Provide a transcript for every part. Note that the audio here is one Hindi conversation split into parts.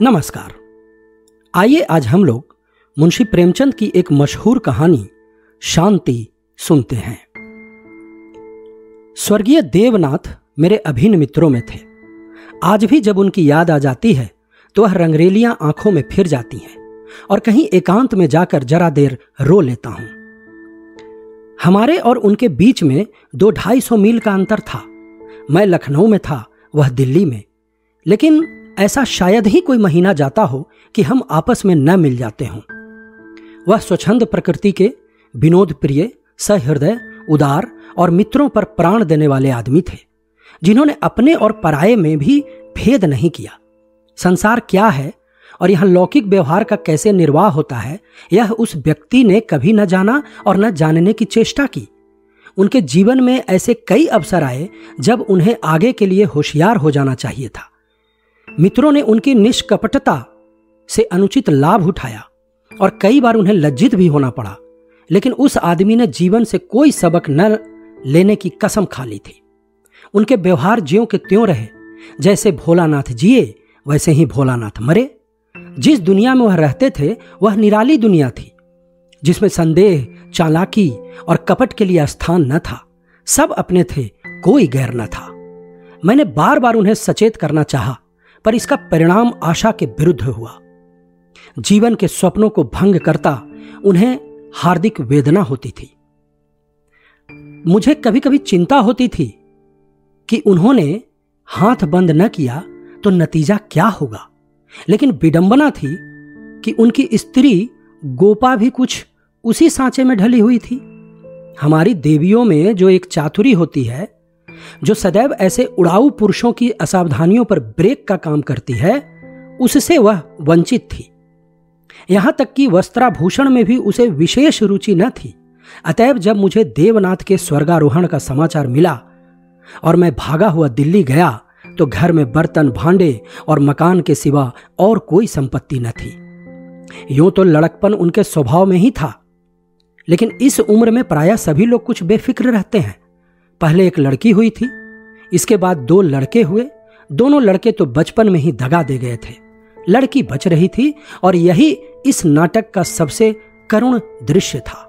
नमस्कार। आइए आज हम लोग मुंशी प्रेमचंद की एक मशहूर कहानी शांति सुनते हैं। स्वर्गीय देवनाथ मेरे अभिन्न मित्रों में थे। आज भी जब उनकी याद आ जाती है तो वह रंगरेलियां आंखों में फिर जाती हैं और कहीं एकांत में जाकर जरा देर रो लेता हूं। हमारे और उनके बीच में 200-250 मील का अंतर था। मैं लखनऊ में था, वह दिल्ली में। लेकिन ऐसा शायद ही कोई महीना जाता हो कि हम आपस में न मिल जाते हों। वह स्वच्छंद प्रकृति के, विनोद प्रिय, सहृदय, उदार और मित्रों पर प्राण देने वाले आदमी थे, जिन्होंने अपने और पराये में भी भेद नहीं किया। संसार क्या है और यहां लौकिक व्यवहार का कैसे निर्वाह होता है, यह उस व्यक्ति ने कभी न जाना और न जानने की चेष्टा की। उनके जीवन में ऐसे कई अवसर आए जब उन्हें आगे के लिए होशियार हो जाना चाहिए था। मित्रों ने उनकी निष्कपटता से अनुचित लाभ उठाया और कई बार उन्हें लज्जित भी होना पड़ा, लेकिन उस आदमी ने जीवन से कोई सबक न लेने की कसम खा ली थी। उनके व्यवहार ज्यों के त्यों रहे। जैसे भोलानाथ जिए वैसे ही भोलानाथ मरे। जिस दुनिया में वह रहते थे वह निराली दुनिया थी, जिसमें संदेह, चालाकी और कपट के लिए स्थान न था। सब अपने थे, कोई गैर न था। मैंने बार बार उन्हें सचेत करना चाहा, पर इसका परिणाम आशा के विरुद्ध हुआ। जीवन के स्वप्नों को भंग करता उन्हें हार्दिक वेदना होती थी। मुझे कभी कभी चिंता होती थी कि उन्होंने हाथ बंद न किया तो नतीजा क्या होगा। लेकिन विडंबना थी कि उनकी स्त्री गोपा भी कुछ उसी सांचे में ढली हुई थी। हमारी देवियों में जो एक चातुरी होती है, जो सदैव ऐसे उड़ाऊ पुरुषों की असावधानियों पर ब्रेक का काम करती है, उससे वह वंचित थी। यहां तक कि वस्त्राभूषण में भी उसे विशेष रुचि न थी। अतएव जब मुझे देवनाथ के स्वर्गारोहण का समाचार मिला और मैं भागा हुआ दिल्ली गया तो घर में बर्तन, भांडे और मकान के सिवा और कोई संपत्ति न थी। यूं तो लड़कपन उनके स्वभाव में ही था, लेकिन इस उम्र में प्रायः सभी लोग कुछ बेफिक्र रहते हैं। पहले एक लड़की हुई थी, इसके बाद 2 लड़के हुए। दोनों लड़के तो बचपन में ही दगा दे गए थे। लड़की बच रही थी और यही इस नाटक का सबसे करुण दृश्य था।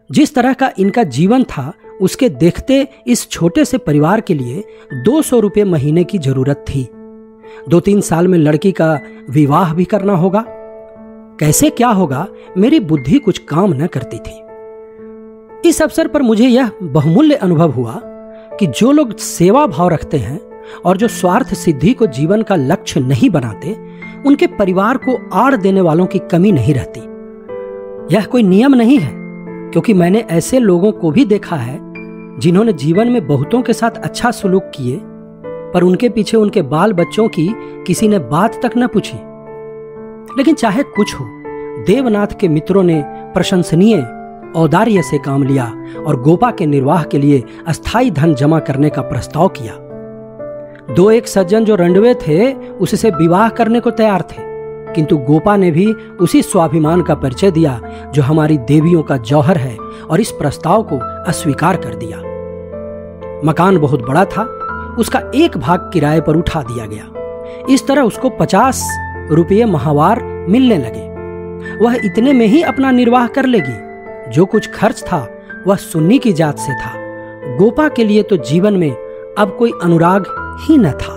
जिस तरह का इनका जीवन था, उसके देखते इस छोटे से परिवार के लिए 200 रुपये महीने की जरूरत थी। 2-3 साल में लड़की का विवाह भी करना होगा। कैसे क्या होगा, मेरी बुद्धि कुछ काम न करती थी। इस अवसर पर मुझे यह बहुमूल्य अनुभव हुआ कि जो लोग सेवा भाव रखते हैं और जो स्वार्थ सिद्धि को जीवन का लक्ष्य नहीं बनाते, उनके परिवार को आड़ देने वालों की कमी नहीं रहती। यह कोई नियम नहीं है, क्योंकि मैंने ऐसे लोगों को भी देखा है जिन्होंने जीवन में बहुतों के साथ अच्छा सुलूक किए, पर उनके पीछे उनके बाल बच्चों की किसी ने बात तक न पूछी। लेकिन चाहे कुछ हो, देवनाथ के मित्रों ने प्रशंसनीय औदार्य से काम लिया और गोपा के निर्वाह के लिए अस्थाई धन जमा करने का प्रस्ताव किया। 2-1 सज्जन जो रंडवे थे उससे विवाह करने को तैयार थे, किंतु गोपा ने भी उसी स्वाभिमान का परिचय दिया जो हमारी देवियों का जौहर है और इस प्रस्ताव को अस्वीकार कर दिया। मकान बहुत बड़ा था, उसका एक भाग किराए पर उठा दिया गया। इस तरह उसको 50 रुपये माहवार मिलने लगे। वह इतने में ही अपना निर्वाह कर लेगी। जो कुछ खर्च था वह सुन्नी की जात से था। गोपा के लिए तो जीवन में अब कोई अनुराग ही न था।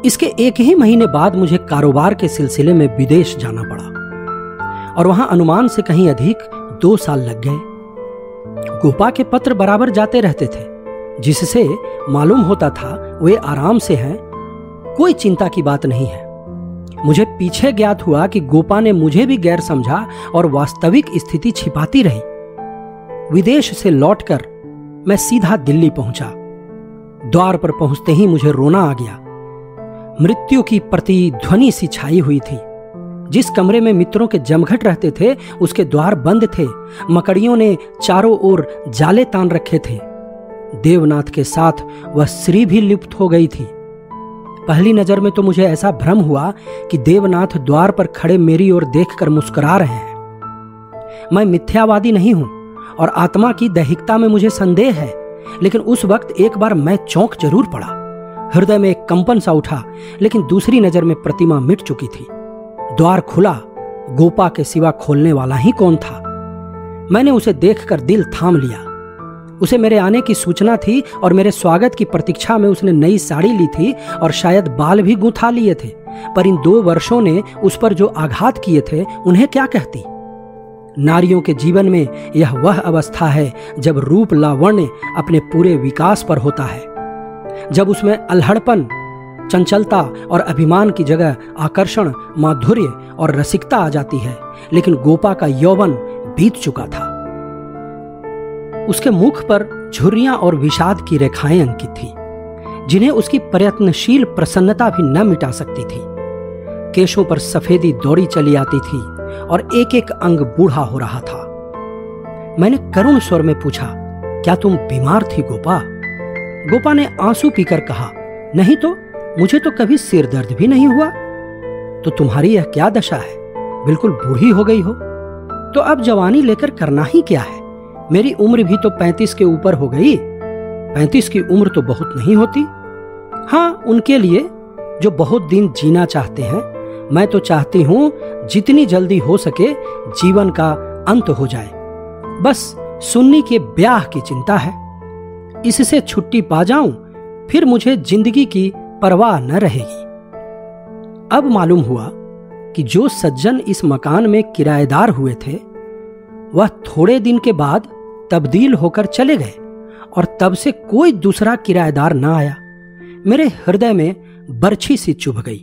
इसके 1 ही महीने बाद मुझे कारोबार के सिलसिले में विदेश जाना पड़ा और वहां अनुमान से कहीं अधिक 2 साल लग गए। गोपा के पत्र बराबर जाते रहते थे, जिससे मालूम होता था वे आराम से हैं, कोई चिंता की बात नहीं है। मुझे पीछे ज्ञात हुआ कि गोपा ने मुझे भी गैर समझा और वास्तविक स्थिति छिपाती रही। विदेश से लौटकर मैं सीधा दिल्ली पहुंचा। द्वार पर पहुंचते ही मुझे रोना आ गया। मृत्यु की प्रतिध्वनि सी छाई हुई थी। जिस कमरे में मित्रों के जमघट रहते थे उसके द्वार बंद थे। मकड़ियों ने चारों ओर जाले तान रखे थे। देवनाथ के साथ वह स्त्री भी लिप्त हो गई थी। पहली नजर में तो मुझे ऐसा भ्रम हुआ कि देवनाथ द्वार पर खड़े मेरी ओर देखकर मुस्कुरा रहे हैं। मैं मिथ्यावादी नहीं हूं और आत्मा की दैहिकता में मुझे संदेह है, लेकिन उस वक्त एक बार मैं चौंक जरूर पड़ा। हृदय में एक कंपन सा उठा, लेकिन दूसरी नजर में प्रतिमा मिट चुकी थी। द्वार खुला, गोपा के सिवा खोलने वाला ही कौन था। मैंने उसे देखकर दिल थाम लिया। उसे मेरे आने की सूचना थी और मेरे स्वागत की प्रतीक्षा में उसने नई साड़ी ली थी और शायद बाल भी गुंथा लिए थे। पर इन 2 वर्षों ने उस पर जो आघात किए थे उन्हें क्या कहती। नारियों के जीवन में यह वह अवस्था है जब रूप लावण्य अपने पूरे विकास पर होता है, जब उसमें अल्हड़पन, चंचलता और अभिमान की जगह आकर्षण, माधुर्य और रसिकता आ जाती है। लेकिन गोपा का यौवन बीत चुका था। उसके मुख पर झुर्रियां और विषाद की रेखाएं अंकित थी, जिन्हें उसकी प्रयत्नशील प्रसन्नता भी न मिटा सकती थी। केशों पर सफेदी दौड़ी चली आती थी और एक एक अंग बूढ़ा हो रहा था। मैंने करुण स्वर में पूछा, क्या तुम बीमार थी गोपा? गोपा ने आंसू पीकर कहा, नहीं तो, मुझे तो कभी सिर दर्द भी नहीं हुआ। तो तुम्हारी यह क्या दशा है? बिल्कुल बूढ़ी हो गई हो। तो अब जवानी लेकर करना ही क्या है? मेरी उम्र भी तो 35 के ऊपर हो गई। 35 की उम्र तो बहुत नहीं होती। हाँ, उनके लिए जो बहुत दिन जीना चाहते हैं। मैं तो चाहती हूं जितनी जल्दी हो सके जीवन का अंत हो जाए। बस सुन्नी के ब्याह की चिंता है। इससे छुट्टी पा जाऊं, फिर मुझे जिंदगी की परवाह न रहेगी। अब मालूम हुआ कि जो सज्जन इस मकान में किराएदार हुए थे, वह थोड़े दिन के बाद तब्दील होकर चले गए और तब से कोई दूसरा किराएदार न आया। मेरे हृदय में बरछी सी चुभ गई।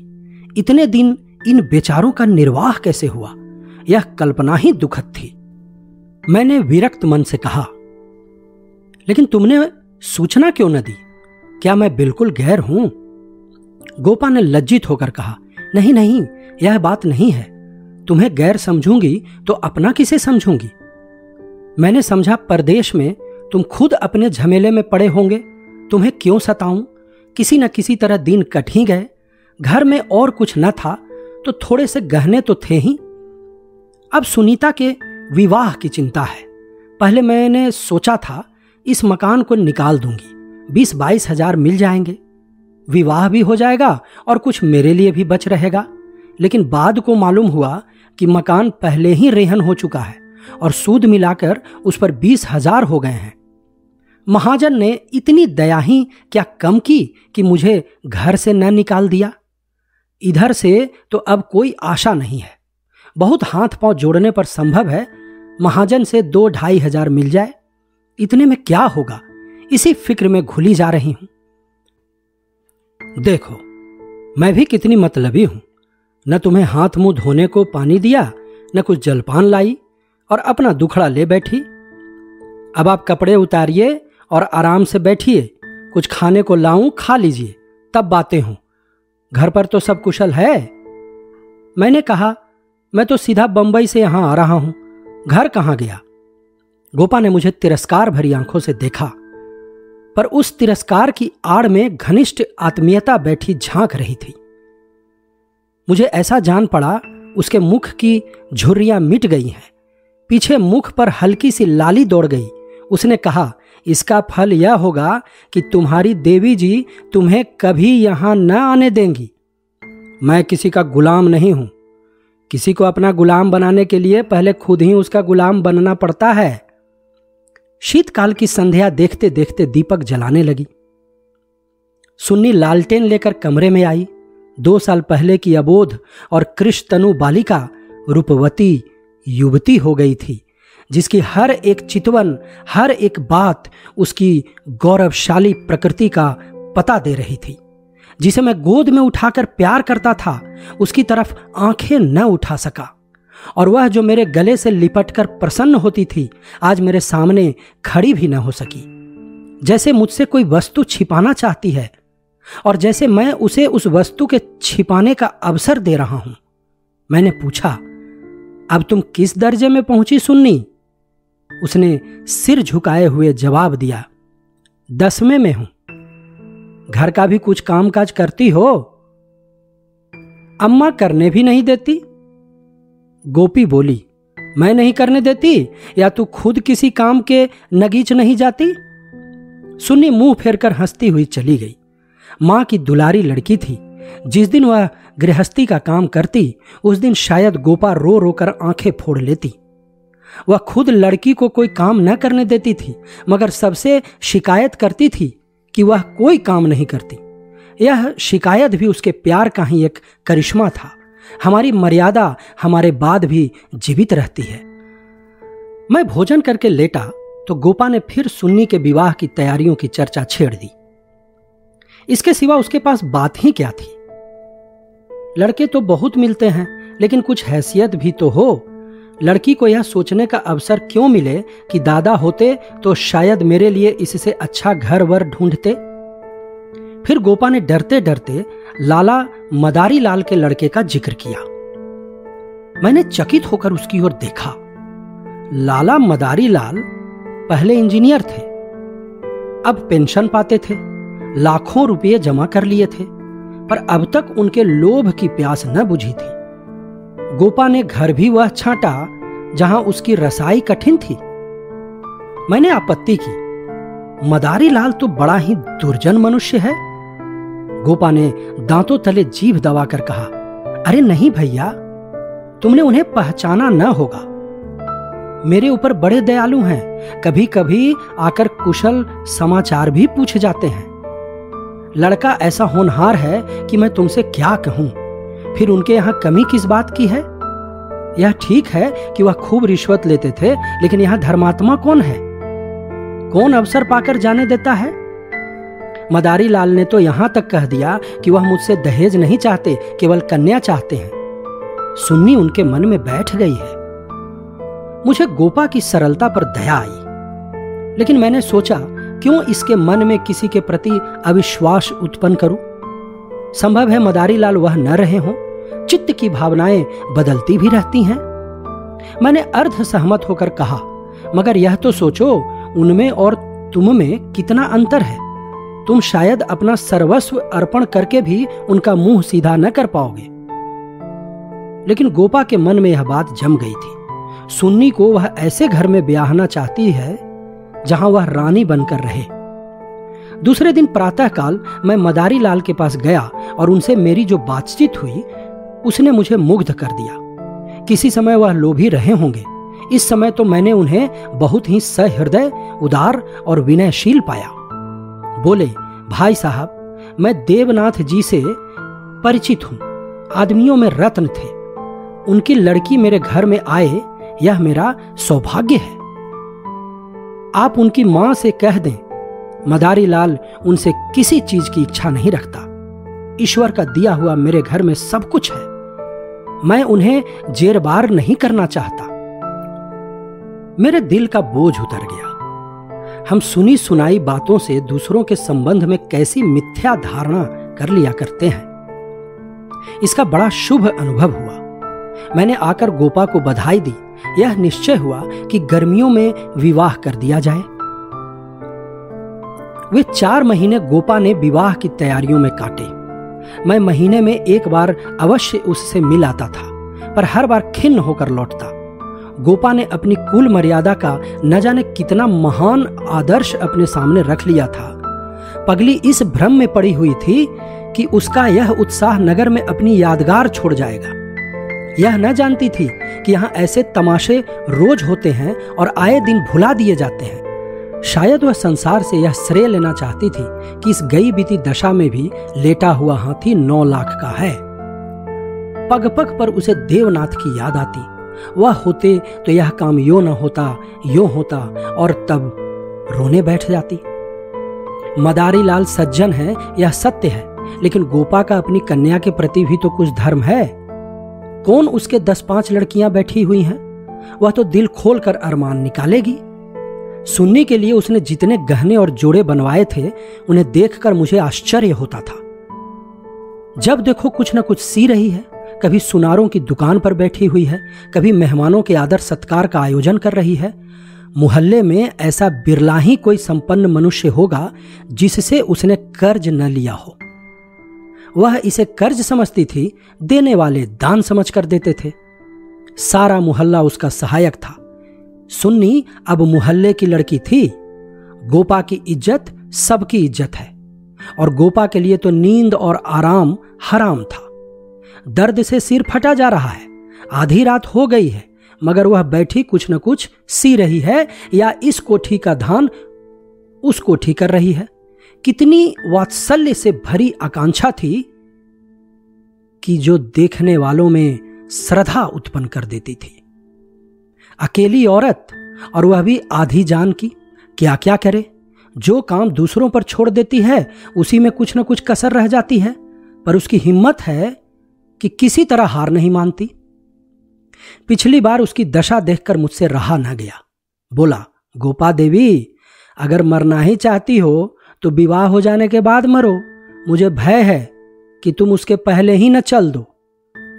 इतने दिन इन बेचारों का निर्वाह कैसे हुआ, यह कल्पना ही दुखद थी। मैंने विरक्त मन से कहा, लेकिन तुमने सूचना क्यों न दी? क्या मैं बिल्कुल गैर हूं? गोपा ने लज्जित होकर कहा, नहीं नहीं, यह बात नहीं है। तुम्हें गैर समझूंगी तो अपना किसे समझूंगी? मैंने समझा परदेश में तुम खुद अपने झमेले में पड़े होंगे। तुम्हें क्यों सताऊं? किसी न किसी तरह दिन कट ही गए। घर में और कुछ न था तो थोड़े से गहने तो थे ही। अब सुनीता के विवाह की चिंता है। पहले मैंने सोचा था इस मकान को निकाल दूंगी, 20-22 हजार मिल जाएंगे, विवाह भी हो जाएगा और कुछ मेरे लिए भी बच रहेगा। लेकिन बाद को मालूम हुआ कि मकान पहले ही रेहन हो चुका है और सूद मिलाकर उस पर 20 हजार हो गए हैं। महाजन ने इतनी दया ही क्या कम की कि मुझे घर से न निकाल दिया। इधर से तो अब कोई आशा नहीं है। बहुत हाथ पांव जोड़ने पर संभव है महाजन से 2-2.5 हजार मिल जाए। इतने में क्या होगा, इसी फिक्र में घुली जा रही हूं। देखो, मैं भी कितनी मतलबी हूं। न तुम्हें हाथ मुंह धोने को पानी दिया, न कुछ जलपान लाई और अपना दुखड़ा ले बैठी। अब आप कपड़े उतारिए और आराम से बैठिए। कुछ खाने को लाऊं, खा लीजिए, तब बातें हों। घर पर तो सब कुशल है? मैंने कहा, मैं तो सीधा बंबई से यहां आ रहा हूं, घर कहां गया? गोपा ने मुझे तिरस्कार भरी आंखों से देखा, पर उस तिरस्कार की आड़ में घनिष्ठ आत्मीयता बैठी झांक रही थी। मुझे ऐसा जान पड़ा उसके मुख की झुर्रियां मिट गई हैं, पीछे मुख पर हल्की सी लाली दौड़ गई। उसने कहा, इसका फल यह होगा कि तुम्हारी देवी जी तुम्हें कभी यहां न आने देंगी। मैं किसी का गुलाम नहीं हूं। किसी को अपना गुलाम बनाने के लिए पहले खुद ही उसका गुलाम बनना पड़ता है। शीतकाल की संध्या देखते देखते दीपक जलाने लगी। सुन्नी लालटेन लेकर कमरे में आई। 2 साल पहले की अबोध और कृष्णतनु बालिका रूपवती युवती हो गई थी, जिसकी हर एक चितवन, हर एक बात उसकी गौरवशाली प्रकृति का पता दे रही थी। जिसे मैं गोद में उठाकर प्यार करता था, उसकी तरफ आंखें न उठा सका। और वह जो मेरे गले से लिपटकर प्रसन्न होती थी, आज मेरे सामने खड़ी भी न हो सकी। जैसे मुझसे कोई वस्तु छिपाना चाहती है और जैसे मैं उसे उस वस्तु के छिपाने का अवसर दे रहा हूं। मैंने पूछा, अब तुम किस दर्जे में पहुंची सुन्नी? उसने सिर झुकाए हुए जवाब दिया, 10वें में हूं। घर का भी कुछ कामकाज करती हो? अम्मा करने भी नहीं देती। गोपी बोली, मैं नहीं करने देती या तू खुद किसी काम के नगीच नहीं जाती? सुन्नी मुंह फेरकर हंसती हुई चली गई। मां की दुलारी लड़की थी। जिस दिन वह गृहस्थी का काम करती उस दिन शायद गोपा रो रो कर आंखें फोड़ लेती। वह खुद लड़की को कोई काम न करने देती थी, मगर सबसे शिकायत करती थी कि वह कोई काम नहीं करती। यह शिकायत भी उसके प्यार का ही एक करिश्मा था। हमारी मर्यादा हमारे बाद भी जीवित रहती है। मैं भोजन करके लेटा तो गोपा ने फिर सुन्नी के विवाह की तैयारियों की चर्चा छेड़ दी। इसके सिवा उसके पास बात ही क्या थी। लड़के तो बहुत मिलते हैं, लेकिन कुछ हैसियत भी तो हो। लड़की को यह सोचने का अवसर क्यों मिले कि दादा होते तो शायद मेरे लिए इससे अच्छा घर वर ढूंढते। फिर गोपा ने डरते डरते लाला मदारी लाल के लड़के का जिक्र किया। मैंने चकित होकर उसकी ओर देखा। लाला मदारी लाल पहले इंजीनियर थे, अब पेंशन पाते थे, लाखों रुपये जमा कर लिए थे, पर अब तक उनके लोभ की प्यास न बुझी थी। गोपा ने घर भी वह छांटा जहां उसकी रसाई कठिन थी। मैंने आपत्ति की, मदारी लाल तो बड़ा ही दुर्जन मनुष्य है। गोपा ने दांतों तले जीभ दबाकर कहा, अरे नहीं भैया, तुमने उन्हें पहचाना न होगा। मेरे ऊपर बड़े दयालु हैं, कभी कभी आकर कुशल समाचार भी पूछ जाते हैं। लड़का ऐसा होनहार है कि मैं तुमसे क्या कहूं। फिर उनके यहां कमी किस बात की है? यह ठीक है कि वह खूब रिश्वत लेते थे, लेकिन यहां धर्मात्मा कौन है? कौन अवसर पाकर जाने देता है? मदारी लाल ने तो यहां तक कह दिया कि वह मुझसे दहेज नहीं चाहते, केवल कन्या चाहते हैं। सुन्नी उनके मन में बैठ गई है। मुझे गोपा की सरलता पर दया आई, लेकिन मैंने सोचा क्यों इसके मन में किसी के प्रति अविश्वास उत्पन्न करूं। संभव है मदारी लाल वह न रहे हों। चित्त की भावनाएं बदलती भी रहती हैं। मैंने अर्ध सहमत होकर कहा, मगर यह तो सोचो उनमें और तुम में कितना अंतर है। तुम शायद अपना सर्वस्व अर्पण करके भी उनका मुंह सीधा न कर पाओगे। लेकिन गोपा के मन में यह बात जम गई थी। सुन्नी को वह ऐसे घर में ब्याहना चाहती है जहां वह रानी बनकर रहे। दूसरे दिन प्रातःकाल मैं मदारी लाल के पास गया और उनसे मेरी जो बातचीत हुई उसने मुझे मुग्ध कर दिया। किसी समय वह लोभी रहे होंगे, इस समय तो मैंने उन्हें बहुत ही सहृदय, उदार और विनयशील पाया। बोले, भाई साहब, मैं देवनाथ जी से परिचित हूं। आदमियों में रत्न थे। उनकी लड़की मेरे घर में आए, यह मेरा सौभाग्य है। आप उनकी मां से कह दें, मदारी लाल उनसे किसी चीज की इच्छा नहीं रखता। ईश्वर का दिया हुआ मेरे घर में सब कुछ है। मैं उन्हें जेरबार नहीं करना चाहता। मेरे दिल का बोझ उतर गया। हम सुनी सुनाई बातों से दूसरों के संबंध में कैसी मिथ्या धारणा कर लिया करते हैं। इसका बड़ा शुभ अनुभव हुआ। मैंने आकर गोपा को बधाई दी। यह निश्चय हुआ कि गर्मियों में विवाह कर दिया जाए। वे 4 महीने गोपा ने विवाह की तैयारियों में काटे। मैं महीने में एक बार अवश्य उससे मिल आता था, पर हर बार खिन्न होकर लौटता। गोपा ने अपनी कुल मर्यादा का न जाने कितना महान आदर्श अपने सामने रख लिया था। पगली इस भ्रम में पड़ी हुई थी कि उसका यह उत्साह नगर में अपनी यादगार छोड़ जाएगा। यह न जानती थी कि यहाँ ऐसे तमाशे रोज होते हैं और आए दिन भुला दिए जाते हैं। शायद वह संसार से यह श्रेय लेना चाहती थी कि इस गई बीती दशा में भी लेटा हुआ हाथी 9 लाख का है। पग पग पर उसे देवनाथ की याद आती। वह होते तो यह काम यो न होता, यो होता, और तब रोने बैठ जाती। मदारी लाल सज्जन है, यह सत्य है, लेकिन गोपा का अपनी कन्या के प्रति भी तो कुछ धर्म है। कौन उसके 10-5 लड़कियां बैठी हुई हैं? वह तो दिल खोलकर अरमान निकालेगी। सुन्नी के लिए उसने जितने गहने और जोड़े बनवाए थे, उन्हें देखकर मुझे आश्चर्य होता था। जब देखो कुछ न कुछ सी रही है। कभी सुनारों की दुकान पर बैठी हुई है, कभी मेहमानों के आदर सत्कार का आयोजन कर रही है। मोहल्ले में ऐसा बिरला ही कोई संपन्न मनुष्य होगा जिससे उसने कर्ज न लिया हो। वह इसे कर्ज समझती थी, देने वाले दान समझ कर देते थे। सारा मोहल्ला उसका सहायक था। सुन्नी अब मोहल्ले की लड़की थी। गोपा की इज्जत सबकी इज्जत है। और गोपा के लिए तो नींद और आराम हराम था। दर्द से सिर फटा जा रहा है, आधी रात हो गई है, मगर वह बैठी कुछ न कुछ सी रही है या इस कोठी का ध्यान उस कोठी कर रही है। कितनी वात्सल्य से भरी आकांक्षा थी कि जो देखने वालों में श्रद्धा उत्पन्न कर देती थी। अकेली औरत, और वह भी आधी जान की, क्या क्या करे। जो काम दूसरों पर छोड़ देती है उसी में कुछ न कुछ कसर रह जाती है, पर उसकी हिम्मत है कि किसी तरह हार नहीं मानती। पिछली बार उसकी दशा देखकर मुझसे रहा न गया। बोला, गोपा देवी, अगर मरना ही चाहती हो तो विवाह हो जाने के बाद मरो। मुझे भय है कि तुम उसके पहले ही न चल दो।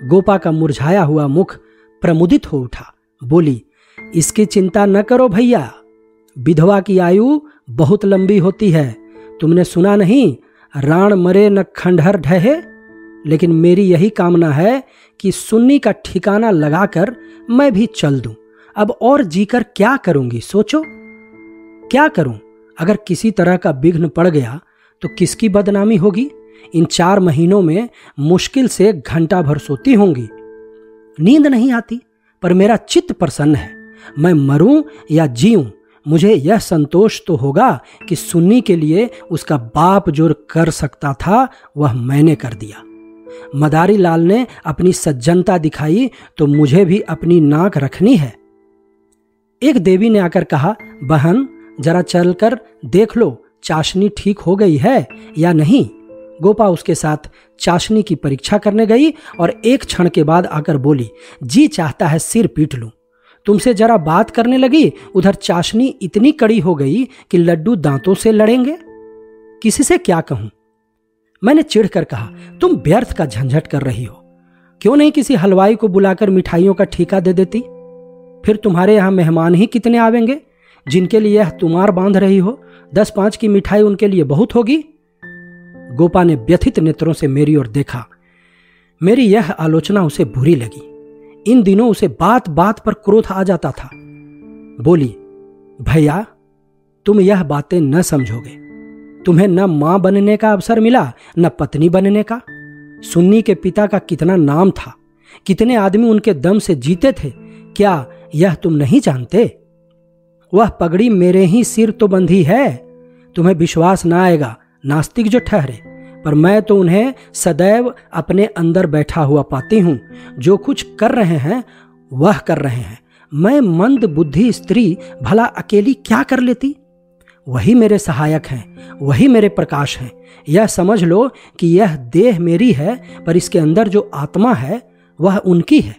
गोपा का मुरझाया हुआ मुख प्रमुदित हो उठा। बोली, इसकी चिंता न करो भैया, विधवा की आयु बहुत लंबी होती है। तुमने सुना नहीं, राण मरे न खंडहर ढहे। लेकिन मेरी यही कामना है कि सुन्नी का ठिकाना लगाकर मैं भी चल दूं। अब और जीकर क्या करूंगी, सोचो। क्या करूं? अगर किसी तरह का विघ्न पड़ गया तो किसकी बदनामी होगी? इन 4 महीनों में मुश्किल से घंटा भर सोती होंगी। नींद नहीं आती, पर मेरा चित्त प्रसन्न है। मैं मरूं या जीऊं, मुझे यह संतोष तो होगा कि सुन्नी के लिए उसका बाप जो कर सकता था वह मैंने कर दिया। मदारी लाल ने अपनी सज्जनता दिखाई तो मुझे भी अपनी नाक रखनी है। एक देवी ने आकर कहा, बहन जरा चलकर देख लो चाशनी ठीक हो गई है या नहीं। गोपा उसके साथ चाशनी की परीक्षा करने गई और एक क्षण के बाद आकर बोली, जी चाहता है सिर पीट लूं। तुमसे जरा बात करने लगी, उधर चाशनी इतनी कड़ी हो गई कि लड्डू दांतों से लड़ेंगे। किसी से क्या कहूं? मैंने चिढ़कर कहा, तुम व्यर्थ का झंझट कर रही हो। क्यों नहीं किसी हलवाई को बुलाकर मिठाइयों का ठेका दे देती? फिर तुम्हारे यहां मेहमान ही कितने आवेंगे जिनके लिए यह तुम्हार बांध रही हो। 10-5 की मिठाई उनके लिए बहुत होगी। गोपा ने व्यथित नेत्रों से मेरी ओर देखा। मेरी यह आलोचना उसे बुरी लगी। इन दिनों उसे बात बात पर क्रोध आ जाता था। बोली, भैया तुम यह बातें न समझोगे। तुम्हें न मां बनने का अवसर मिला न पत्नी बनने का। सुन्नी के पिता का कितना नाम था, कितने आदमी उनके दम से जीते थे, क्या यह तुम नहीं जानते? वह पगड़ी मेरे ही सिर तो बंधी है। तुम्हें विश्वास ना आएगा, नास्तिक जो ठहरे, पर मैं तो उन्हें सदैव अपने अंदर बैठा हुआ पाती हूं। जो कुछ कर रहे हैं वह कर रहे हैं। मैं मंद बुद्धि स्त्री भला अकेली क्या कर लेती? वही मेरे सहायक हैं, वही मेरे प्रकाश हैं। यह समझ लो कि यह देह मेरी है, पर इसके अंदर जो आत्मा है वह उनकी है।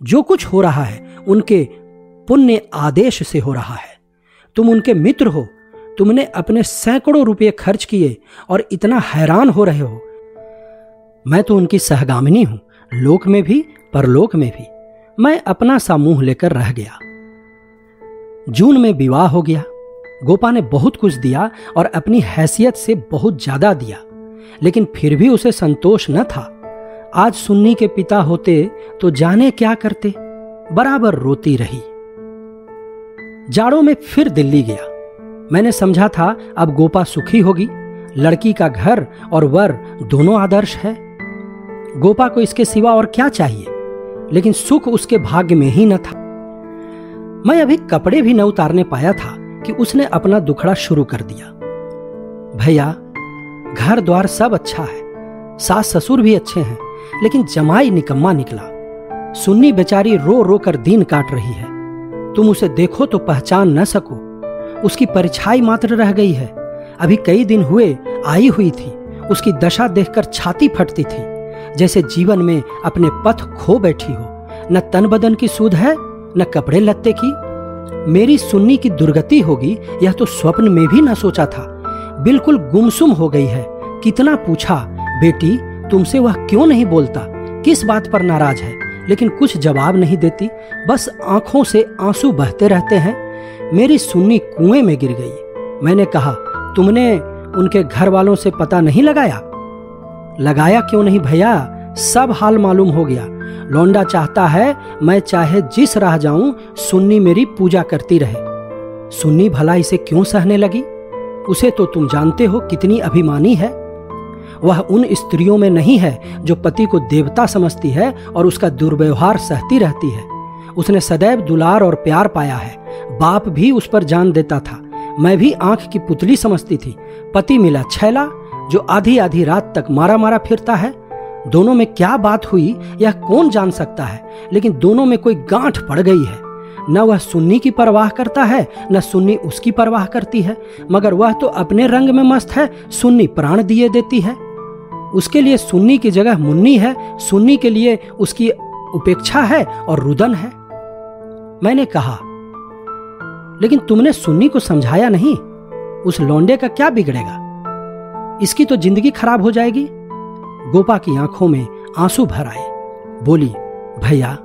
जो कुछ हो रहा है उनके पुण्य आदेश से हो रहा है। तुम उनके मित्र हो, तुमने अपने सैकड़ों रुपये खर्च किए और इतना हैरान हो रहे हो। मैं तो उनकी सहगामिनी हूं, लोक में भी परलोक में भी। मैं अपना सा मुंह लेकर रह गया। जून में विवाह हो गया। गोपा ने बहुत कुछ दिया और अपनी हैसियत से बहुत ज्यादा दिया, लेकिन फिर भी उसे संतोष न था। आज सुन्नी के पिता होते तो जाने क्या करते। बराबर रोती रही। जाड़ों में फिर दिल्ली गया। मैंने समझा था अब गोपा सुखी होगी। लड़की का घर और वर दोनों आदर्श है। गोपा को इसके सिवा और क्या चाहिए? लेकिन सुख उसके भाग्य में ही न था। मैं अभी कपड़े भी न उतारने पाया था कि उसने अपना दुखड़ा शुरू कर दिया। भैया घर द्वार सब अच्छा है, सास ससुर भी अच्छे हैं, लेकिन जमाई निकम्मा निकला। सुन्नी बेचारी रो रो कर दिन काट रही है। तुम उसे देखो तो पहचान न सको। उसकी परछाई मात्र रह गई है। अभी कई दिन हुए आई हुई थी। उसकी दशा देखकर छाती फटती थी, जैसे जीवन में अपने पथ खो बैठी हो। न तन बदन की सुध है न कपड़े लत्ते की। मेरी सुन्नी की दुर्गति होगी यह तो स्वप्न में भी न सोचा था। बिल्कुल गुमसुम हो गई है। कितना पूछा, बेटी तुमसे वह क्यों नहीं बोलता, किस बात पर नाराज है, लेकिन कुछ जवाब नहीं देती। बस आंखों से आंसू बहते रहते हैं। मेरी सुन्नी कुएं में गिर गई। मैंने कहा, तुमने उनके घर वालों से पता नहीं लगाया? लगाया क्यों नहीं भैया, सब हाल मालूम हो गया। लौंडा चाहता है मैं चाहे जिस राह जाऊं सुन्नी मेरी पूजा करती रहे। सुन्नी भला इसे क्यों सहने लगी? उसे तो तुम जानते हो कितनी अभिमानी है। वह उन स्त्रियों में नहीं है जो पति को देवता समझती है और उसका दुर्व्यवहार सहती रहती है। उसने सदैव दुलार और प्यार पाया है। बाप भी उस पर जान देता था। मैं भी आंख की पुतली समझती थी। पति मिला छैला जो आधी आधी रात तक मारा मारा फिरता है। दोनों में क्या बात हुई यह कौन जान सकता है, लेकिन दोनों में कोई गांठ पड़ गई है। न वह सुन्नी की परवाह करता है, न सुन्नी उसकी परवाह करती है, मगर वह तो अपने रंग में मस्त है। सुन्नी प्राण दिए देती है। उसके लिए सुन्नी की जगह मुन्नी है, सुन्नी के लिए उसकी उपेक्षा है और रुदन है। मैंने कहा, लेकिन तुमने सुन्नी को समझाया नहीं। उस लौंडे का क्या बिगड़ेगा, इसकी तो जिंदगी खराब हो जाएगी। गोपा की आंखों में आंसू भर आए। बोली, भैया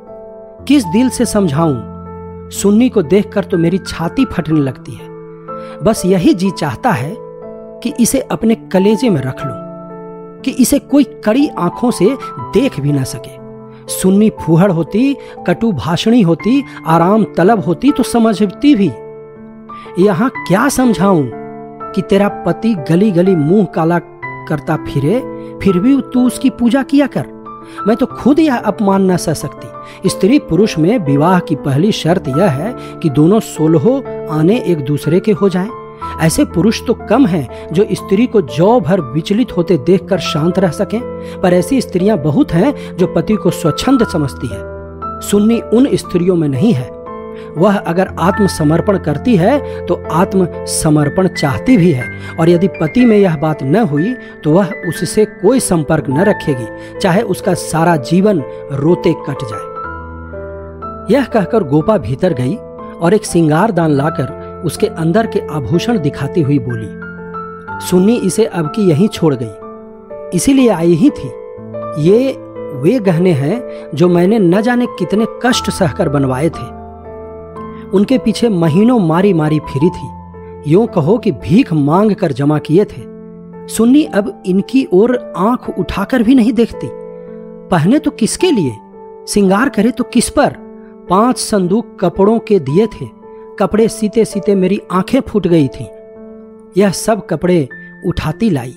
किस दिल से समझाऊं? सुन्नी को देखकर तो मेरी छाती फटने लगती है। बस यही जी चाहता है कि इसे अपने कलेजे में रख लूं, कि इसे कोई कड़ी आंखों से देख भी ना सके। सुन्नी फूहड़ होती, कटु भाषणी होती, आराम तलब होती तो समझती भी। यहां क्या समझाऊं कि तेरा पति गली गली मुंह काला करता फिरे, फिर भी तू उसकी पूजा किया कर। मैं तो खुद यह अपमान न सह सकती। स्त्री पुरुष में विवाह की पहली शर्त यह है कि दोनों 16 आने एक दूसरे के हो जाएं। ऐसे पुरुष तो कम हैं जो स्त्री को जौ भर विचलित होते देखकर शांत रह सकें, पर ऐसी स्त्रियां बहुत हैं जो पति को स्वच्छंद समझती है। सुन्नी उन स्त्रियों में नहीं है। वह अगर आत्मसमर्पण करती है तो आत्मसमर्पण चाहती भी है, और यदि पति में यह बात न हुई तो वह उससे कोई संपर्क न रखेगी, चाहे उसका सारा जीवन रोते कट जाए। यह कहकर गोपा भीतर गई और एक सिंगारदान लाकर उसके अंदर के आभूषण दिखाती हुई बोली, सुन्नी इसे अब की यहीं छोड़ गई, इसीलिए आई ही थी। ये वे गहने हैं जो मैंने न जाने कितने कष्ट सहकर बनवाए थे। उनके पीछे महीनों मारी मारी फिरी थी। यूं कहो कि भीख मांग कर जमा किए थे। सुन्नी अब इनकी ओर आंख उठाकर भी नहीं देखती। पहने तो किसके लिए, सिंगार करे तो किस पर? 5 संदूक कपड़ों के दिए थे। कपड़े सीते सीते मेरी आंखें फूट गई थीं। यह सब कपड़े उठाती लाई।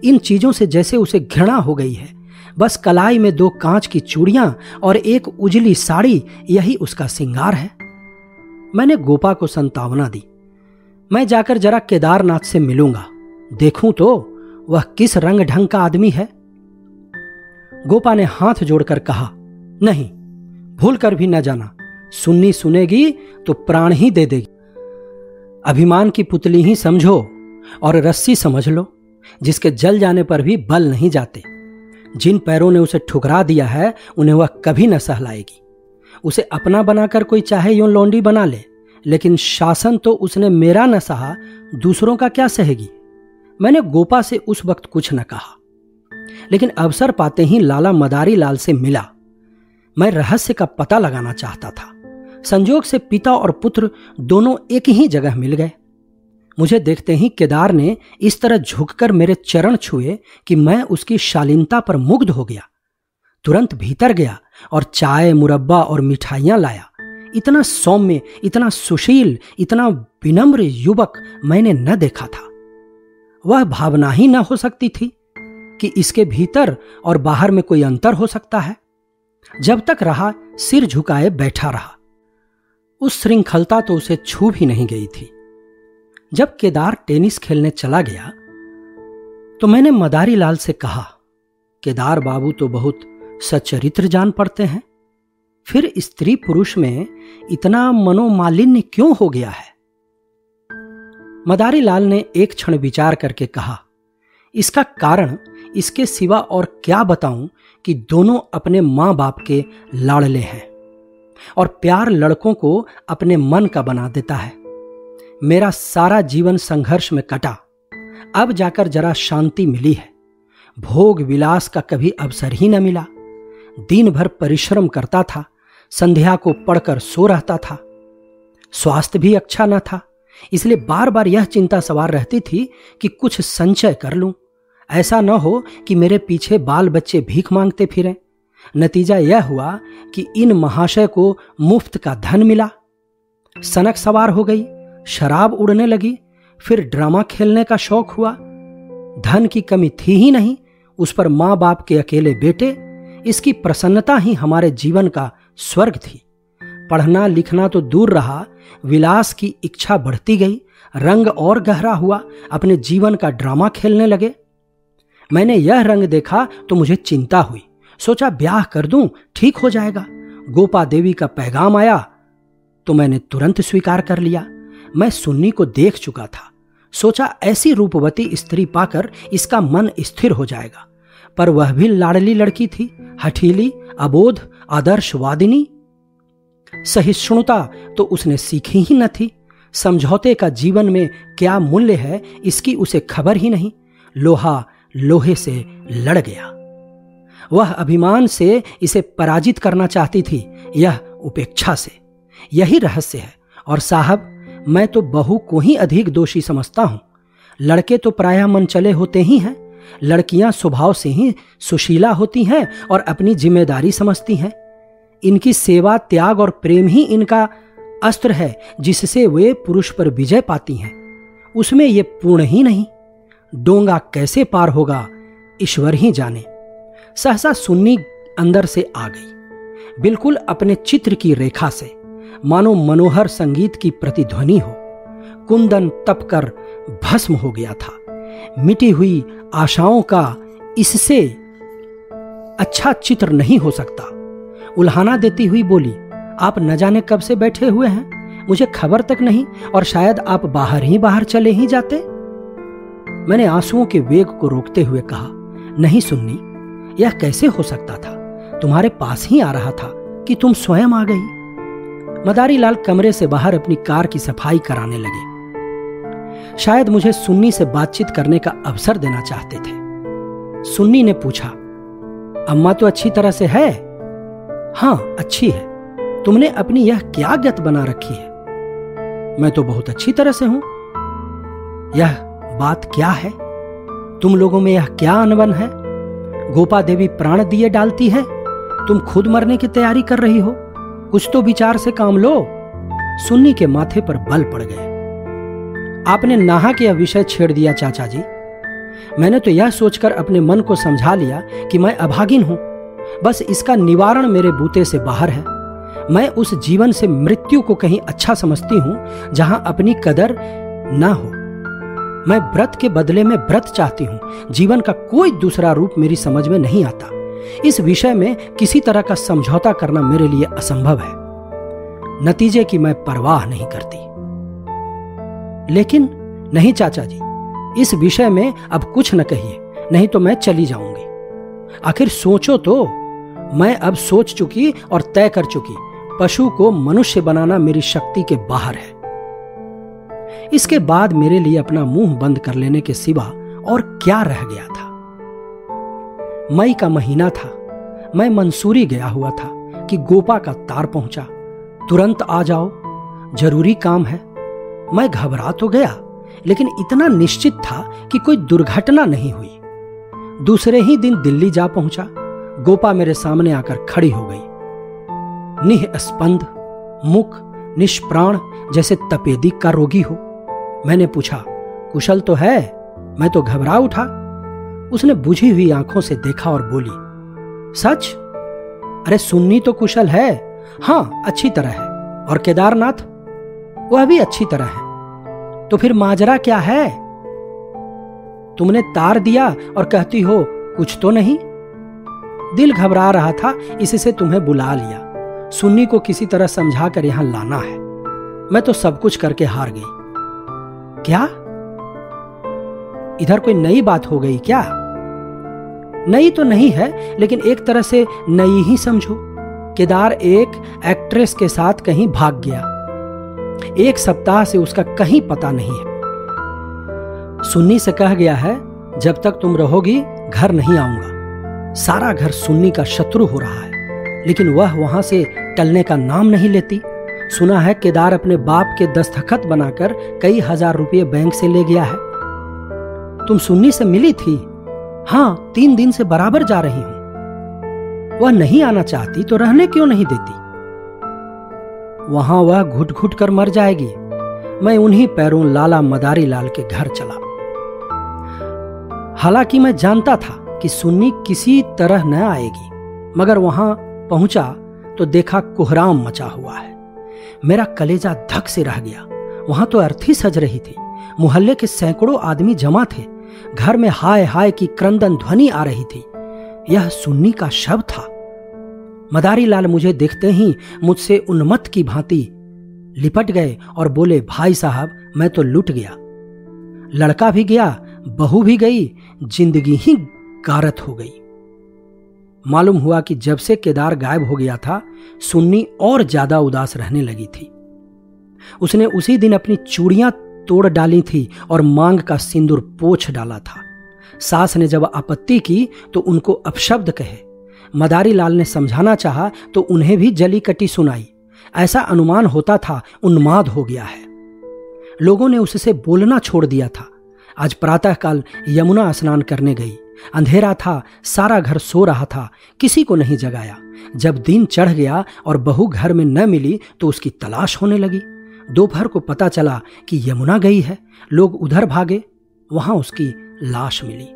इन चीजों से जैसे उसे घृणा हो गई है। बस कलाई में 2 कांच की चूड़ियां और एक उजली साड़ी, यही उसका सिंगार है। मैंने गोपा को संतावना दी, मैं जाकर जरा केदारनाथ से मिलूंगा, देखूं तो वह किस रंग ढंग का आदमी है। गोपा ने हाथ जोड़कर कहा, नहीं, भूल कर भी न जाना। सुन्नी सुनेगी तो प्राण ही दे देगी। अभिमान की पुतली ही समझो और रस्सी समझ लो, जिसके जल जाने पर भी बल नहीं जाते। जिन पैरों ने उसे ठुकरा दिया है उन्हें वह कभी न सहलाएगी। उसे अपना बनाकर कोई चाहे यूं लौंडी बना ले, लेकिन शासन तो उसने मेरा न सहा, दूसरों का क्या सहेगी। मैंने गोपा से उस वक्त कुछ न कहा, लेकिन अवसर पाते ही लाला मदारी लाल से मिला। मैं रहस्य का पता लगाना चाहता था। संजोग से पिता और पुत्र दोनों एक ही जगह मिल गए। मुझे देखते ही केदार ने इस तरह झुककर मेरे चरण छुए कि मैं उसकी शालीनता पर मुग्ध हो गया। तुरंत भीतर गया और चाय, मुरब्बा और मिठाइयां लाया। इतना सौम्य, इतना सुशील, इतना विनम्र युवक मैंने न देखा था। वह भावना ही न हो सकती थी कि इसके भीतर और बाहर में कोई अंतर हो सकता है। जब तक रहा सिर झुकाए बैठा रहा। उस श्रृंखलता तो उसे छू भी नहीं गई थी। जब केदार टेनिस खेलने चला गया तो मैंने मदारी लाल से कहा, केदार बाबू तो बहुत सच्चरित्र जान पड़ते हैं, फिर स्त्री पुरुष में इतना मनोमालिन्य क्यों हो गया है? मदारी लाल ने एक क्षण विचार करके कहा, इसका कारण इसके सिवा और क्या बताऊं कि दोनों अपने मां बाप के लाडले हैं और प्यार लड़कों को अपने मन का बना देता है। मेरा सारा जीवन संघर्ष में कटा, अब जाकर जरा शांति मिली है। भोग विलास का कभी अवसर ही न मिला। दिन भर परिश्रम करता था, संध्या को पढ़कर सो रहता था। स्वास्थ्य भी अच्छा न था, इसलिए बार बार यह चिंता सवार रहती थी कि कुछ संचय कर लूं, ऐसा न हो कि मेरे पीछे बाल बच्चे भीख मांगते फिरें। नतीजा यह हुआ कि इन महाशय को मुफ्त का धन मिला, सनक सवार हो गई, शराब उड़ने लगी, फिर ड्रामा खेलने का शौक हुआ। धन की कमी थी ही नहीं, उस पर माँ बाप के अकेले बेटे, इसकी प्रसन्नता ही हमारे जीवन का स्वर्ग थी। पढ़ना लिखना तो दूर रहा, विलास की इच्छा बढ़ती गई, रंग और गहरा हुआ, अपने जीवन का ड्रामा खेलने लगे। मैंने यह रंग देखा तो मुझे चिंता हुई। सोचा ब्याह कर दूं, ठीक हो जाएगा। गोपा देवी का पैगाम आया तो मैंने तुरंत स्वीकार कर लिया। मैं सुन्नी को देख चुका था। सोचा ऐसी रूपवती स्त्री पाकर इसका मन स्थिर हो जाएगा, पर वह भी लाडली लड़की थी, हठीली, अबोध, आदर्शवादिनी। सहिष्णुता तो उसने सीखी ही न थी। समझौते का जीवन में क्या मूल्य है इसकी उसे खबर ही नहीं। लोहा लोहे से लड़ गया। वह अभिमान से इसे पराजित करना चाहती थी, यह उपेक्षा से। यही रहस्य है। और साहब, मैं तो बहू को ही अधिक दोषी समझता हूं। लड़के तो प्रायः मनचले होते ही हैं, लड़कियां स्वभाव से ही सुशीला होती हैं और अपनी जिम्मेदारी समझती हैं। इनकी सेवा, त्याग और प्रेम ही इनका अस्त्र है जिससे वे पुरुष पर विजय पाती हैं। उसमें ये पूर्ण ही नहीं। डोंगा कैसे पार होगा ईश्वर ही जाने। सहसा सुन्नी अंदर से आ गई, बिल्कुल अपने चित्र की रेखा से, मानो मनोहर संगीत की प्रतिध्वनि हो। कुंदन तपकर भस्म हो गया था। मिटी हुई आशाओं का इससे अच्छा चित्र नहीं हो सकता। उल्हाना देती हुई बोली, आप न जाने कब से बैठे हुए हैं, मुझे खबर तक नहीं, और शायद आप बाहर चले ही जाते। मैंने आंसुओं के वेग को रोकते हुए कहा, नहीं सुन्नी, यह कैसे हो सकता था। तुम्हारे पास ही आ रहा था कि तुम स्वयं आ गई। मदारी लाल कमरे से बाहर अपनी कार की सफाई कराने लगे। शायद मुझे सुन्नी से बातचीत करने का अवसर देना चाहते थे। सुन्नी ने पूछा, अम्मा तो अच्छी तरह से है? हाँ, अच्छी है। तुमने अपनी यह क्या गत बना रखी है? मैं तो बहुत अच्छी तरह से हूं। यह बात क्या है? तुम लोगों में यह क्या अनबन है? गोपा देवी प्राण दिए डालती है, तुम खुद मरने की तैयारी कर रही हो। कुछ तो विचार से काम लो। सुन्नी के माथे पर बल पड़ गए। आपने नाहक यह विषय छेड़ दिया चाचा जी। मैंने तो यह सोचकर अपने मन को समझा लिया कि मैं अभागिन हूं, बस इसका निवारण मेरे बूते से बाहर है। मैं उस जीवन से मृत्यु को कहीं अच्छा समझती हूं जहां अपनी कदर ना हो। मैं व्रत के बदले में व्रत चाहती हूं। जीवन का कोई दूसरा रूप मेरी समझ में नहीं आता। इस विषय में किसी तरह का समझौता करना मेरे लिए असंभव है। नतीजे की मैं परवाह नहीं करती। लेकिन नहीं चाचा जी, इस विषय में अब कुछ न कहिए, नहीं तो मैं चली जाऊंगी। आखिर सोचो तो, मैं अब सोच चुकी और तय कर चुकी। पशु को मनुष्य बनाना मेरी शक्ति के बाहर है। इसके बाद मेरे लिए अपना मुंह बंद कर लेने के सिवा और क्या रह गया था। मई का महीना था। मैं मंसूरी गया हुआ था कि गोपा का तार पहुंचा। तुरंत आ जाओ, जरूरी काम है। मैं घबरा तो गया, लेकिन इतना निश्चित था कि कोई दुर्घटना नहीं हुई। दूसरे ही दिन दिल्ली जा पहुंचा। गोपा मेरे सामने आकर खड़ी हो गई, निःस्पंद, मुख निष्प्राण, जैसे तपेदिक का रोगी हो। मैंने पूछा, कुशल तो है? मैं तो घबरा उठा। उसने बुझी हुई आंखों से देखा और बोली, सच? अरे सुन्नी तो कुशल है। हाँ, अच्छी तरह है। और केदारनाथ? वह भी अच्छी तरह है। तो फिर माजरा क्या है? तुमने तार दिया और कहती हो कुछ तो नहीं। दिल घबरा रहा था, इससे तुम्हें बुला लिया। सुन्नी को किसी तरह समझा कर यहां लाना है। मैं तो सब कुछ करके हार गई। क्या? इधर कोई नई बात हो गई क्या? नई तो नहीं है, लेकिन एक तरह से नई ही समझो। केदार एक एक्ट्रेस के साथ कहीं भाग गया। 1 सप्ताह से उसका कहीं पता नहीं है। सुन्नी से कह गया है, जब तक तुम रहोगी घर नहीं आऊंगा। सारा घर सुन्नी का शत्रु हो रहा है, लेकिन वह वहां से टलने का नाम नहीं लेती। सुना है केदार अपने बाप के दस्तखत बनाकर कई हजार रुपये बैंक से ले गया है। तुम सुन्नी से मिली थी? हाँ, 3 दिन से बराबर जा रही हूं। वह नहीं आना चाहती तो रहने क्यों नहीं देती? वहां वह घुट घुट कर मर जाएगी। मैं उन्हीं पैरों लाला मदारी लाल के घर चला। हालांकि मैं जानता था कि सुन्नी किसी तरह न आएगी, मगर वहां पहुंचा तो देखा कोहराम मचा हुआ है। मेरा कलेजा धक से रह गया। वहां तो अर्थी सज रही थी, मोहल्ले के सैकड़ों आदमी जमा थे, घर में हाय हाय की क्रंदन ध्वनि आ रही थी। यह सुन्नी का शव था। मदारी लाल मुझे देखते ही मुझसे उन्मत्त की भांति लिपट गए और बोले, भाई साहब मैं तो लुट गया, लड़का भी गया, बहू भी गई, जिंदगी ही गारत हो गई। मालूम हुआ कि जब से केदार गायब हो गया था, सुन्नी और ज्यादा उदास रहने लगी थी। उसने उसी दिन अपनी चूड़ियां तोड़ डाली थी और मांग का सिंदूर पोंछ डाला था। सास ने जब आपत्ति की तो उनको अपशब्द कहे। मदारी लाल ने समझाना चाहा तो उन्हें भी जली कटी सुनाई। ऐसा अनुमान होता था उन्माद हो गया है। लोगों ने उससे बोलना छोड़ दिया था। आज प्रातःकाल यमुना स्नान करने गई। अंधेरा था, सारा घर सो रहा था, किसी को नहीं जगाया। जब दिन चढ़ गया और बहू घर में न मिली तो उसकी तलाश होने लगी। दोपहर को पता चला कि यमुना गई है। लोग उधर भागे, वहां उसकी लाश मिली।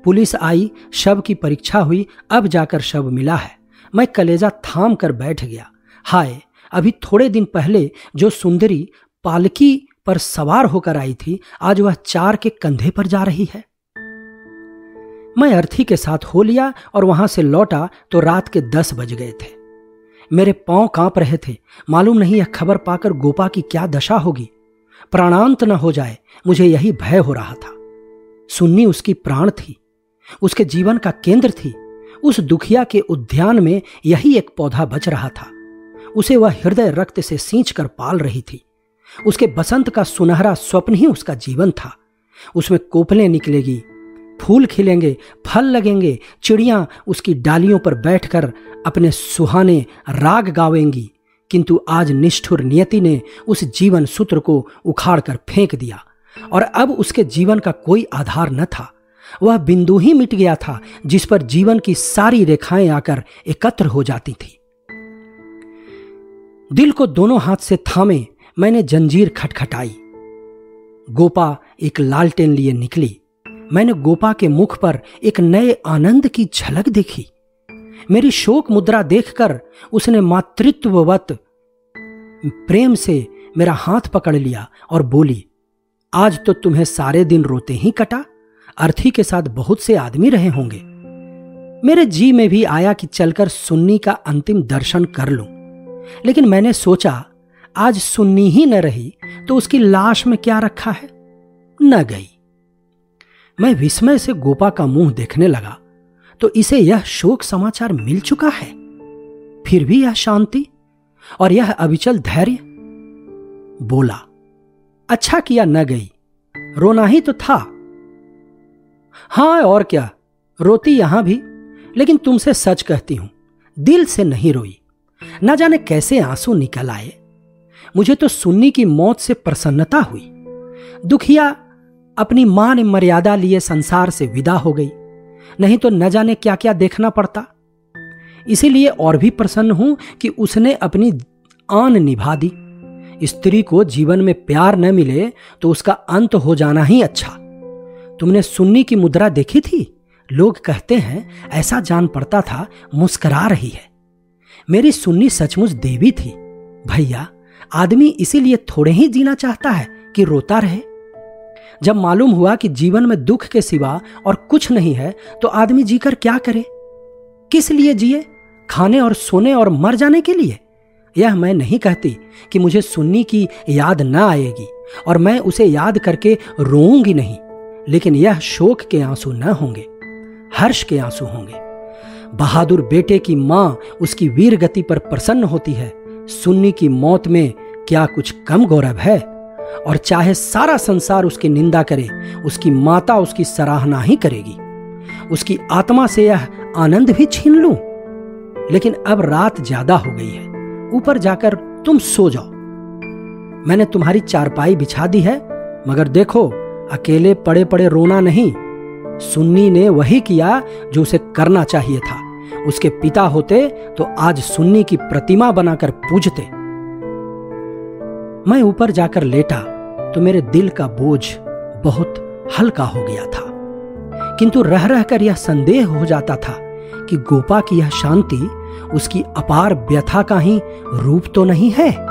पुलिस आई, शव की परीक्षा हुई, अब जाकर शव मिला है। मैं कलेजा थाम कर बैठ गया। हाय, अभी थोड़े दिन पहले जो सुंदरी पालकी पर सवार होकर आई थी, आज वह 4 के कंधे पर जा रही है। मैं अर्थी के साथ हो लिया और वहां से लौटा तो रात के 10 बज गए थे। मेरे पांव कांप रहे थे। मालूम नहीं यह खबर पाकर गोपा की क्या दशा होगी। प्राणांत न हो जाए, मुझे यही भय हो रहा था। सुन्नी उसकी प्राण थी, उसके जीवन का केंद्र थी। उस दुखिया के उद्यान में यही एक पौधा बच रहा था। उसे वह हृदय रक्त से सींच कर पाल रही थी। उसके बसंत का सुनहरा स्वप्न ही उसका जीवन था। उसमें कोपलें निकलेगी, फूल खिलेंगे, फल लगेंगे, चिड़ियां उसकी डालियों पर बैठकर अपने सुहाने राग गावेंगी। किंतु आज निष्ठुर नियति ने उस जीवन सूत्र को उखाड़कर फेंक दिया और अब उसके जीवन का कोई आधार न था। वह बिंदु ही मिट गया था जिस पर जीवन की सारी रेखाएं आकर एकत्र हो जाती थी। दिल को दोनों हाथ से थामे मैंने जंजीर खटखटाई। गोपा एक लालटेन लिए निकली। मैंने गोपा के मुख पर एक नए आनंद की झलक देखी। मेरी शोक मुद्रा देखकर उसने मातृत्ववत प्रेम से मेरा हाथ पकड़ लिया और बोली, आज तो तुम्हें सारे दिन रोते ही कटा। अर्थी के साथ बहुत से आदमी रहे होंगे। मेरे जी में भी आया कि चलकर सुन्नी का अंतिम दर्शन कर लूं, लेकिन मैंने सोचा आज सुन्नी ही न रही तो उसकी लाश में क्या रखा है। न गई। मैं विस्मय से गोपा का मुंह देखने लगा तो इसे यह शोक समाचार मिल चुका है, फिर भी यह शांति और यह अविचल धैर्य। बोला, अच्छा किया न गई, रोना ही तो था। हां और क्या, रोती यहां भी, लेकिन तुमसे सच कहती हूं, दिल से नहीं रोई। न जाने कैसे आंसू निकल आए। मुझे तो सुन्नी की मौत से प्रसन्नता हुई। दुखिया अपनी मान मर्यादा लिए संसार से विदा हो गई, नहीं तो न जाने क्या क्या देखना पड़ता। इसीलिए और भी प्रसन्न हूं कि उसने अपनी आन निभा दी। स्त्री को जीवन में प्यार न मिले तो उसका अंत हो जाना ही अच्छा। तुमने सुन्नी की मुद्रा देखी थी? लोग कहते हैं ऐसा जान पड़ता था मुस्कुरा रही है। मेरी सुन्नी सचमुच देवी थी। भैया, आदमी इसीलिए थोड़े ही जीना चाहता है कि रोता रहे। जब मालूम हुआ कि जीवन में दुख के सिवा और कुछ नहीं है तो आदमी जीकर क्या करे? किस लिए जिए? खाने और सोने और मर जाने के लिए? यह मैं नहीं कहती कि मुझे सुन्नी की याद न आएगी और मैं उसे याद करके रोऊंगी नहीं, लेकिन यह शोक के आंसू न होंगे, हर्ष के आंसू होंगे। बहादुर बेटे की मां उसकी वीर गति पर प्रसन्न होती है। सुन्नी की मौत में क्या कुछ कम गौरव है? और चाहे सारा संसार उसकी निंदा करे, उसकी माता उसकी सराहना ही करेगी। उसकी आत्मा से यह आनंद भी छीन लूं, लेकिन अब रात ज्यादा हो गई है, ऊपर जाकर तुम सो जाओ। मैंने तुम्हारी चारपाई बिछा दी है, मगर देखो अकेले पड़े पड़े रोना नहीं। सुन्नी ने वही किया जो उसे करना चाहिए था। उसके पिता होते तो आज सुन्नी की प्रतिमा बनाकर पूजते। मैं ऊपर जाकर लेटा तो मेरे दिल का बोझ बहुत हल्का हो गया था। किंतु रह रहकर यह संदेह हो जाता था कि गोपा की यह शांति उसकी अपार व्यथा का ही रूप तो नहीं है।